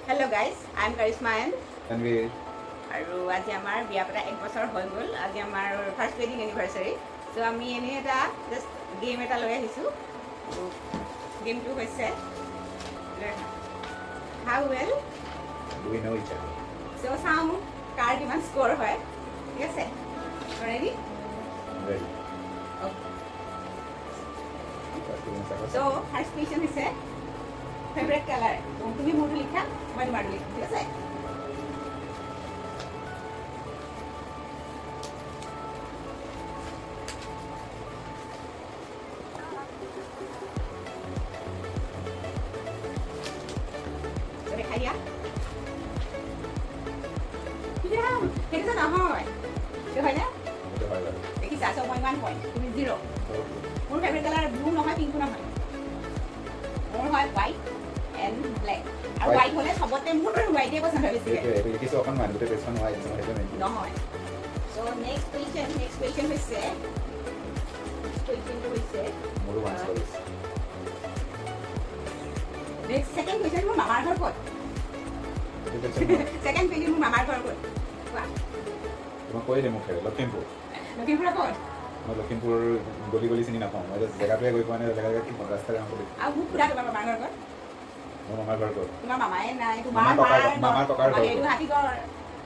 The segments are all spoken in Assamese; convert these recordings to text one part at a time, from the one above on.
Hello guys, I am Karishma and Tanvir. আৰু আজি আমাৰ বিয়া পতা 1 বছৰ হৈ গ'ল। আজি আমাৰ ফাৰ্ষ্ট ৱেডিং এনিভাৰ্চাৰী। চ' আমি এনেই এটা জাষ্ট গেম এটা লৈ আহিছোঁ। গেমটো হৈছে how well Do we know each other? চ' চাওঁ কাৰ কিমান স্ক'ৰ হয়। ঠিক আছে, ৰেডি? Ready. চ' ফাৰ্ষ্ট কুৱেশ্যন হৈছে ফেভৰেট কালাৰ। তুমি মোৰটো লিখা, মই তোমাৰটো লিখিম। ঠিক আছে? দেখাই দিয়া। সেইটো নহয়, সেইটো হয়নে? দেখিছা? চ' মই 1 পইণ্ট, তুমি 0। মোৰ ফেভৰেট কালাৰ ব্লু নহয়, পিংকো নহয়। মোৰ হয় হোৱাইট এণ্ড ব্লেক। আৰু হোৱাইট হ'লে চবতে মোৰ হোৱাইটে পচন্দ হয় বেছিকৈ। নহয়। চ' নেক্সট কুৱেশ্যন হৈছে ছেকেণ্ড কুৱেশ্যন মোৰ মামাৰ ঘৰ ক'ত? ছেকেণ্ড কুৱেশ্যন মোৰ মামাৰ ঘৰ ক'ত? কোৱা। তোমাক কৈ দে মোক লখিমপুৰ। লখিমপুৰৰ ক'ত? মই লখিমপুৰ গলি গলি চিনি নাপাওঁ। মই জাষ্ট জেগাটোৱে গৈ পোৱা নাই, জেগা কি ৰাস্তাৰে নাম বুলি। আৰু মোক সোধা তোমাৰ মামাৰ ঘৰ ক'ত? মোৰ মামাৰ ঘৰ ক'ত? তোমাৰ মামাই নাই, মামাৰ ককাৰ ঘৰ। এইটো হাতীগড়।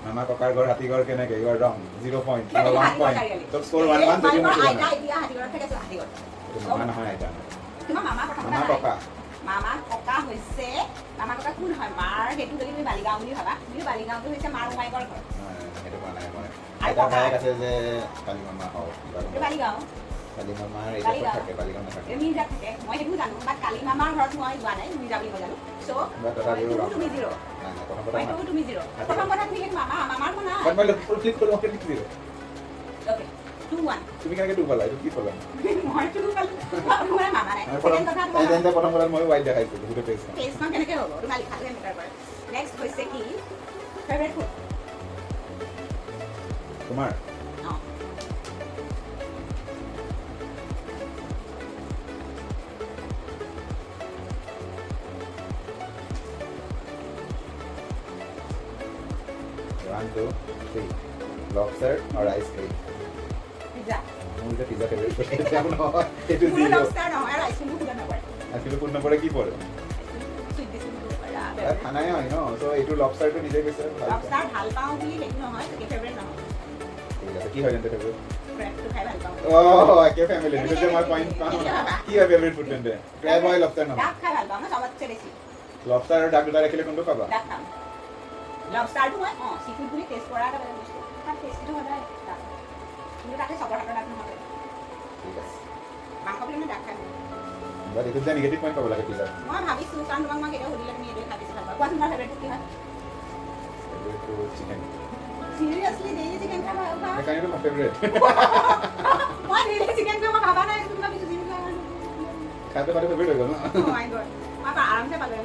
মামা ককাৰ ঘৰ হাতীগড় কেনেকে? ইউ আৰ ৰং। 0 পইণ্ট। 1 পইণ্ট। তোক স্ক'ৰ 1 যদি তোমালোকৰ মোক আইতা এতিয়া হাতীগড়ত থাকে। চ' হাতীগড়। মামা নহয় আইতা। তোমাৰ মামা কথা মামা ককা। মামা ককা হৈছে মামা ককা কোন হয়? মাৰ সেইটো যদি তুমি বালিগাঁও বুলি ভাবা, কিন্তু বালিগাঁওটো হৈছে মাৰ মোমাইকৰ ঘৰ। সেইটো কোৱা নাই মই। আইতা ভায়েক আছে যে কালি মামা হওক। বালিগাঁও। কালি মামাৰ এইটো থাকে, বালিগাঁও নাথাকে। মিৰ্জা থাকে, মই সেইটো জানো। বাট কালি মামাৰ ঘৰত মই যোৱা নাই, মিৰ্জা বুলি মই জানো। চ' তুমি 0। মই 2 তুমি 0। প্ৰথম কথা তুমি কিন্তু মামাৰ কোন নাই। মই লখিমপুৰ ক্লিক কৰোঁ, মই লিখি দিলোঁ। অ'কে, 2-1। তুমি কেনেকৈ 2 পালা? এইটো কি পালা? মই 2 পালোঁ। তোমাৰ মামা নাই। ছেকেণ্ড কথা তোমাৰ প্ৰথম কথাত মই হোৱাইট দেখাইছোঁ, গোটেই পেজ। ফেচখন কেনেকৈ হ'ব? তোমাৰ লিখাটোহে মেটাৰ কৰে। নেক্সট হৈছে কি? Favourite food. তোমাৰ অঁ, One, two, three. Lobster or ice cream? Pizza. মোৰ যে পিজ্জা ফেভৰেট ফুড নহয়, এইটো মোৰ 0। লবষ্টাৰ নহয়, আৰু আইচক্ৰীমো ফুড নপৰে। আইচক্ৰীম ফুড নপৰে কি পৰে? চুইট ডিছ ফুড নপৰে। খানাই হয় ন, চ' এইটো লবষ্টাৰটো নিজে কৈছে। লবষ্টাৰ ভাল পাওঁ বুলি সেইটো নহয়, তাকে ফেভৰেট নহয়। ঠিক আছে, কি হয় তেন্তে ফেভৰেট? ক্ৰেবটো খাই ভাল পাওঁ। একে ফেমিলি, সেইটো যে মই পইণ্ট পাওঁ। কি হয় ফেভৰেট ফুড তেন্তে? ক্ৰেব হয়, লবষ্টাৰ নহয়? ডাক খাই ভাল পাওঁ, মই চবতছে বেছি লবষ্টাৰ আৰু ডাক দুটা ৰাখিলে কোনটো খাবা? ডাক খাম। লবষ্টাৰটো মই চি ফুড বুলি টেষ্ট কৰা এটা বেলেগ বস্তু। তাৰ টেষ্টটো সদায় ডাক, কিন্তু তাকে চবৰ হাতৰ ডাক নহয়। ঠিক আছে। মাংস বুলি মই ডাক খাই ভাল পাওঁ। বাট এইটোত যে নিগেটিভ পইণ্ট পাব লাগে পিজ্জাত। মই ভাবিছোঁ, কাৰণ তোমাক মই কেতিয়াও সুধিলে তুমি এইটোৱে খাই বেছি ভাল পাওঁ। কোৱাচোন তোমাৰ ফেভৰেট কি হয়? ফেভৰেটটো চিকেন। চিৰিয়াছলি ডেইলি চিকেন খাই ভাল পাওঁ? সেইকাৰণেতো মোৰ ফেভৰেট। মই ডেইলি চিকেন খাই মই ভাবা নাই তুমি ভাবিছোঁ চিকেন খাই ভাল খাওঁতে খাওঁতে ফেভৰেট হৈ গ'ল ন? পাওঁ। Oh my God, মই আৰামছে পালোঁ।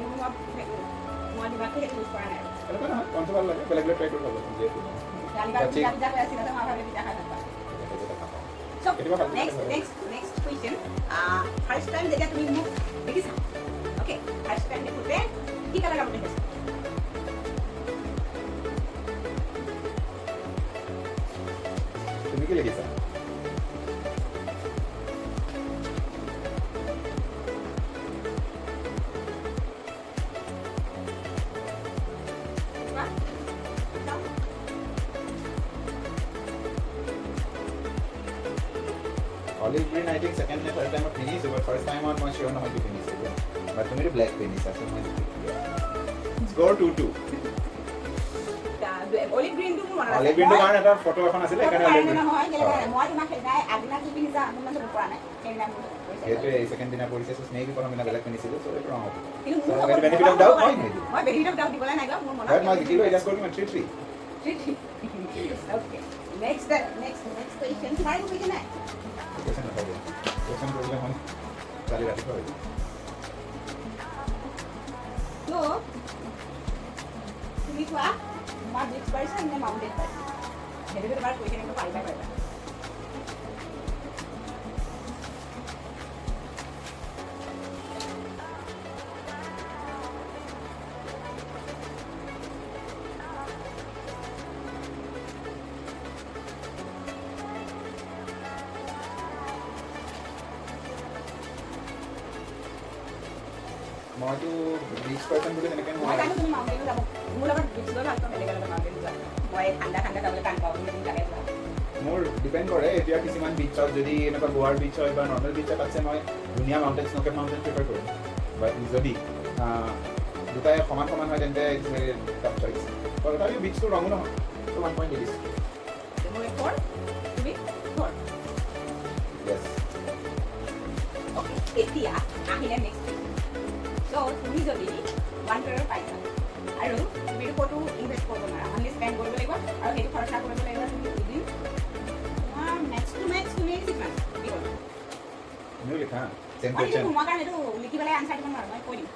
মই দিমাগটো সেইটো ইউজ কৰা নাই। এনেকুৱা নহয়, কণটো ভাল লাগে, বেলেগ বেলেগ ট্ৰাই কৰিব লাগে যিহেতু। গালি বাৰু পিজ্জা পিজ্জা কৈ আছিলে, মই ভাবিলোঁ পিজ্জা খাই ভাল পাওঁ। So, next question. First time যেতিয়া তুমি মোক দেখিছা, okay, first time দেখোঁতে কি কালাৰ কাপোৰ দেখিছা? তুমি কি লিখিছা? কোৱা। চাওঁ। Olive green, I think second time, third time মই পিন্ধিছোঁ, but first time মই sure নহয় কি পিন্ধিছোঁ। But তুমিতো black পিন্ধিছা, so মই score 2-2. অলিভ গ্ৰীণটো মোৰ মনত আছে। Olive green টো কাৰণ এটা ফটো এখন আছিলে, সেইকাৰণে olive green। নহয়, মই তোমাক সেইদিনাই আগদিনা কি পিন্ধিছা মোৰ মানে চকুত পৰা নাই। সেইদিনা মোৰ সেইটোৱে ছেকেণ্ড দিনা পৰিছে, so স্নেহী প্ৰথম দিনা বেলেগ পিন্ধিছিলোঁ, so এইটো ৰং হ'ব। কিন্তু So, মোৰ সেইটো benefit of doubt মই নিদিওঁ। মই বেনিফিট অফ ডাউট দিবলৈ নাই যোৱা, মোৰ মনত But মই জিকিলোঁ, এতিয়া score কিমান? 3-3. Okay. Next question. তোমাৰ একো question নাই? Question নাথাকে। Question কৰিলে মই কালি ৰাতিপুৱা হৈ যায়। So, তুমি কোৱা, তোমাৰ বিচ পাৰ্চন নে মাউণ্টেন পাৰ্চন? সেইটোকে তোমাৰ question একদম পাৰিবা। মইতো বিচ পাৰ্চন বুলি তেনেকৈ মই জানো তুমি মাউণ্টেইনো যাব মোৰ লগত বিচ গ'ল ভাল পাওঁ বেলেগৰ লগত মাউণ্টেইন যোৱা মই ঠাণ্ডা যাবলৈ টান পাওঁ তুমি তাকে যোৱা মোৰ ডিপেণ্ড কৰে এতিয়া কিছুমান বিচত যদি এনেকুৱা গোৱাৰ বিচ হয় বা নৰ্মেল বিচত আছে মই ধুনীয়া মাউণ্টেন স্ন'কেপ মাউণ্টেন প্ৰিফাৰ কৰিম বাট যদি দুটাই সমান সমান হয় তেন্তে টাফ চইচ তথাপিও বিচটো ৰঙো নহয় ত' 1 পইণ্ট দি দিছোঁ মোৰ 4 তুমি 4 য়েছ অ'কে এতিয়া আহিলে নেক্সট চ' তুমি যদি 1 crore পাইছা আৰু তুমি ক'তো ইনভেষ্ট কৰিব নোৱাৰা অনলি স্পেণ্ড কৰিব লাগিব আৰু সেইটো খৰচা কৰিব লাগিব তুমি উইদিন তোমাৰ মেক্স টু মেক্স তুমি কিমান কি কৰিবা নিউ লিখা চেম মই কুৱেশ্যন তোমাৰ কাৰণে এইটো লিখি পেলাই আনচাৰ দিব নোৱাৰোঁ মই কৈ দিম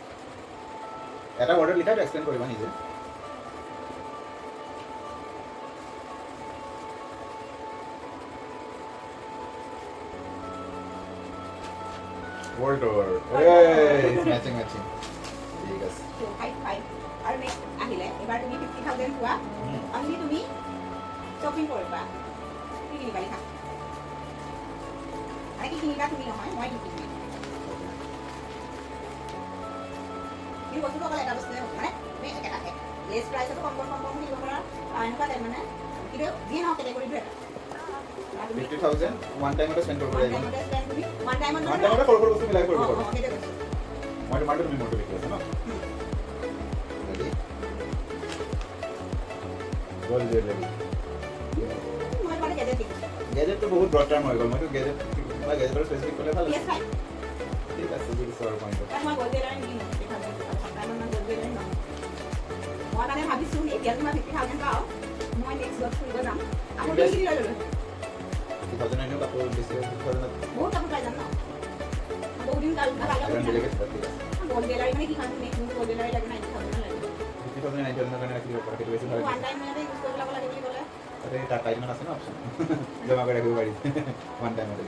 এটা ৱৰ্ডত লিখা এক্সপ্লেইন কৰিবা নিজে World tour. Hey, matching. ঠিক আছে। So, 5 আৰু নেক্সট আহিলে এবাৰ তুমি 50,000 পোৱা অনলি তুমি শ্বপিং কৰিবা কি কিনিবা লিখা মানে কি কিনিবা তুমি নহয় মই কি কিনিম এই বস্তুটো অকল এটা বস্তুৱে মানে তুমি একেটাকে লেছ প্ৰাইচতো কম কিনিব পাৰা এনেকুৱা টাইপ মানে কিন্তু যিয়ে নহওক কেটেগৰীটো এটা 50,000 ওৱান টাইমতে স্পেণ্ড কৰিব লাগিব ওৱান টাইমত সৰু বস্তু মিলাই কৰিব পাৰোঁ সেইটোৱে কৈছোঁ মই তোমাৰটো তুমি মোৰটো লিখি আছা ন ৰেডি গ'ল জুৱেলাৰী মই মানে গেজেট দিম গেজেটটো বহুত ব্ৰড টাৰ্ম হৈ গ'ল মইতো গেজেট মই গেজেটৰ স্পেচিফিক ক'লে ভাল ইয়েছ ফাইন ঠিক আছে বুজিছোঁ আৰু পইণ্টটো মই গ'ল জুৱেলাৰী নিদিম মই গ'ল জুৱেলাৰী নহয় মই মানে ভাবিছোঁ এতিয়া তোমাৰ 50,000 পাওঁ মই নেক্সট গ'ত ফুৰিব যাম আকৌ বেছি লৈ ল'লোঁ 50,000 এনেও কাপোৰ বেছি 50,000 বহুত কাপোৰ পাই যাম ন বহুত দিন কাল বেলেগে ঠিক আছে গ'ল জুৱেলাৰী মানে কি খাম নেক্সট গ'ল জুৱেলাৰী লাগে 90,000 লাগে 50,000 90,000 কাৰণে ৰাখিব পাৰা সেইটো বেছি ভাল ওৱান টাইম মানে ইউজ কৰিব লাগে বুলি ক'লে তাতে টাটা ইমান আছে ন অপশ্যন জমা কৰি ৰাখিব পাৰি ওৱান টাইমতে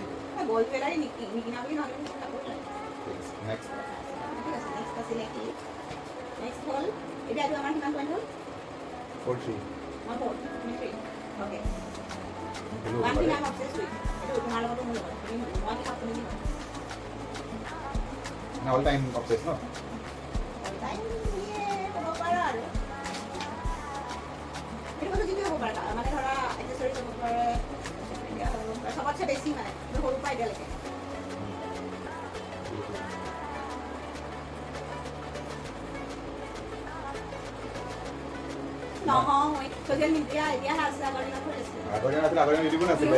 গ'ল জুৱেলাৰী নিকিনা বুলি নহ'লে কাপোৰ লাগে নেক্সট ঠিক আছে নেক্সট আছিলে কি নেক্সট হ'ল এতিয়া এইটো আমাৰ কিমান পইণ্ট হ'ল 43 মই 4 তুমি 3 okay One thing I'm obsessed with. Itu তোমার লগতো মোৰ লগত মই কি কাপোৰ নিদিম অল টাইম অবসেস ন টাইম দিয়ে হ'ব পাৰা আৰু এইটো কথা যিটো হ'ব পাৰা মানে ধৰা এক্সেসৰিজ হ'ব পাৰে সবতছে বেছি মানে সৰু পাই দিয়ালৈকে নহয় ছ'চিয়েল মিডিয়া এতিয়া আছে আগৰ ইউটিউবত নাছিলে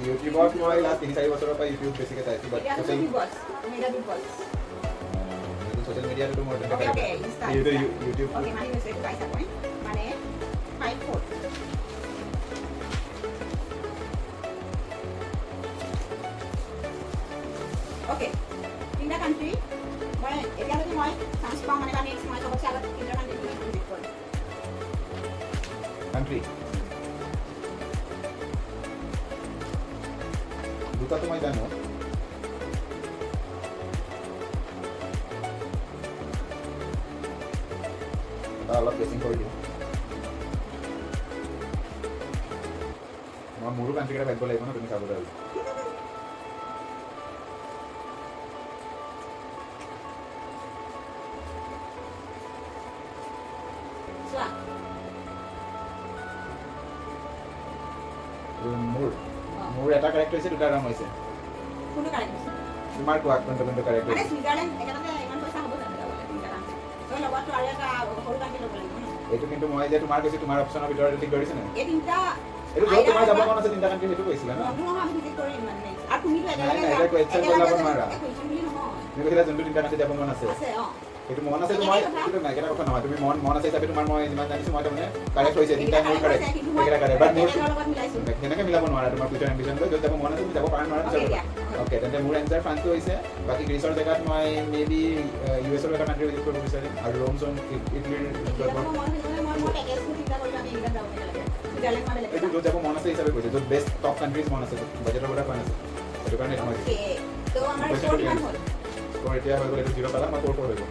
ইউটিউবত মই লাষ্ট 3-4 বছৰৰ পৰা ইউটিউব বেছিকৈ চাইছোঁ বাট ছ'চিয়েল মিডিয়াটো মোৰ ইউটিউব মানে 5-4 Okay. তিনিটা কাণ্ট্ৰি মই এতিয়ালৈকে মই চান্স পাওঁ মানে বা নেক্সট মই চবতছে আগত তিনিটা কাণ্ট্ৰি ভিজিট কৰিম কাণ্ট্ৰি দুটাতো মই জানো অলপ গেছিং কৰি দিওঁ মই মোৰো কাণ্ট্ৰি কেইটা ভাবিব লাগিব ন তুমি চাবলৈ আৰু মোৰ এটা কাৰেক্ট হৈছে দুটা ৰং হৈছে কোনটো কাৰেক্ট হৈছে তোমাৰ কোৱা কোনটো কাৰেক্ট মানে হৈছে সুইজাৰলেণ্ড একেটাতে ইমান পইচা হ'ব জানো যাবলৈ তিনিটা কাণ্ট্ৰি তই লগততো আৰু এটা সৰু কাণ্ট্ৰি ল'ব লাগিব ন এইটো কিন্তু মই যে তোমাৰ কৈছোঁ তোমাৰ অপশ্যনৰ ভিতৰত ঠিক কৰিছে নাই এই তিনিটা এইটো য'ত তোমাৰ যাব মন আছে তিনিটা কাণ্ট্ৰি সেইটো কৈছিলা ন মনটো নহয় আমি ভিজিট কৰিম মানে আৰু তুমিতো নাই, এটা question বনাব নোৱাৰা। কুৱেশ্যন বুলি নহয় তুমি কৈছিলা যোনটো তিনিটা কাণ্ট্ৰি যাব মন আছে আছে সেইটো মন আছে তোমাৰ কিন্তু নাই এটা কথা নহয় তুমি মন আছে হিচাপে তোমাৰ মই যিমান জানিছোঁ মই তাৰমানে কাৰেক্ট হৈছে তিনিটা মোৰ কাৰেক্ট একেটা কাৰেক্ট বাট মোৰ লগত মিলাইছোঁ তেনেকৈ মিলাব নোৱাৰা তোমাৰ ফিউচাৰ এম্বিশ্যন লৈ য'ত যাব মন আছে তুমি যাব পাৰা নোৱাৰা অ'কে তেন্তে মোৰ এনচাৰ ফ্ৰান্সটো হৈছে বাকী গ্ৰীচৰ জেগাত মই মেবি US এটা কাণ্ট্ৰি ভিজিট কৰিব বিচাৰিম আৰু ৰোম চোম ইটলিৰ এইটো য'ত যাব মন আছে হিচাপে কৈছে য'ত বেষ্ট টপ কাণ্ট্ৰিজ মন আছে বাজেটৰ কথা কোৱা নাছিল সেইটো কাৰণে মই তো এতিয়া হৈ গ'ল এইটো 0 পালা মই 4 হৈ গ'ল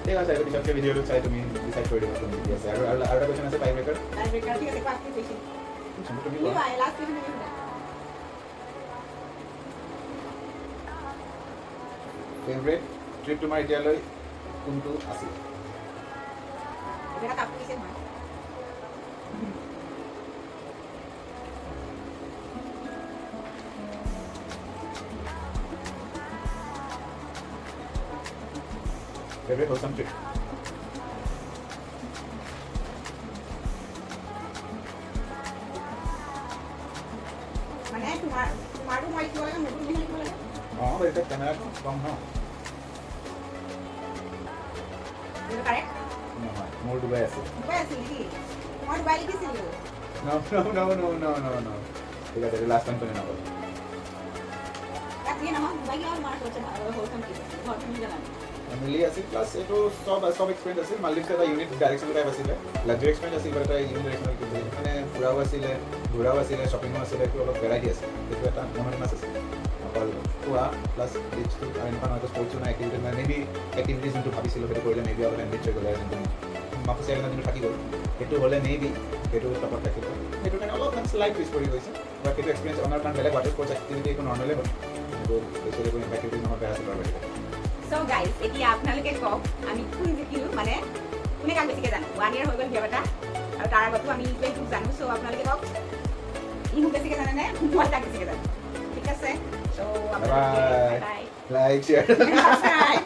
ঠিক আছে এইটো পিছতকৈ ভিডিঅ'টো চাই তুমি ডিচাইড কৰি দিবা তুমি কি আছে আৰু এটা কুৱেশ্যন আছে টাই ব্ৰেকাৰ তুমি ফেভৰেট ট্ৰিপ তোমাৰ এতিয়ালৈ কোনটো আছিল এটা কাপোৰ দিছে মই ফেভৰেট হোলসাম ট্ৰিপ মানে তোমাৰো মই লিখিব লাগে মোৰো তুমি লিখিব লাগে অঁ এতিয়া কেমেৰাটো কম ন এইটো কাৰেক্ট নহয় মোৰ ডুবাই আছিল ডুবাই আছিল নেকি মই ডুবাই লিখিছিলোঁ No. ঠিক আছে এটা লাস্ট টাইম তুমি নকল তাক দিয়ে নহয় ডুবাই কি আৰু তোমাৰ হোলসাম কি ঘৰ তুমি জানা মিলি আছিল প্লাছ এইটো সব এক্সপেৰিয়েঞ্চ আছিল মাল্টিপল এটা ইউনিট ডাইৰেকশ্যন টাইপ আছিলে লাক্সাৰী এক্সপেৰিয়েঞ্চ আছিল এটা ইউনিট ডাইৰেকশ্যন কিন্তু মানে ফুৰাও আছিলে ঘূৰাও আছিলে শ্বপিঙো আছিলে এইটো অলপ ভেৰাইটি আছিল সেইটো এটা মনোৰঞ্জন আছিল অকল খোৱা প্লাছ ৰিচটো আৰু এনেকুৱা নহয় স্পৰ্টছো নাই এক্টিভিটি মানে মেবি এক্টিভিটি যোনটো ভাবিছিলোঁ সেইটো কৰিলে মেবি অলপ এনৰিচ হৈ গ'লে যোনটো মাফুচি আইলেণ্ডত যোনটো থাকি গ'ল সেইটো হ'লে মেবি সেইটো টপত থাকিব সেইটো কাৰণে অলপমান শ্লাইট পিছ পৰি গৈছে বা সেইটো এক্সপিৰিয়েঞ্চ অনাৰ কাৰণ বেলেগ ৱাটাৰ স্পৰ্টছ এক্টিভিটি একো নৰ্মেলে হ'ল কিন্তু বেছিকৈ একো এক্টিভিটি নহয় বেয়া আছিল আৰু সো গাইজ এতিয়া আপোনালোকে কওক আমি কোন জিকিলোঁ মানে কোনে কাক বেছিকৈ জানো 1 year হৈ গ'ল বিয়া পতা আৰু তাৰ আগতো আমি ইটোৱে ইটোক জানো চ' আপোনালোকে কওক ই মোক বেছিকৈ জানেনে মই তাক বেছিকৈ জানো ঠিক আছে চ' আপোনালোকে Bye. Like, share. বাই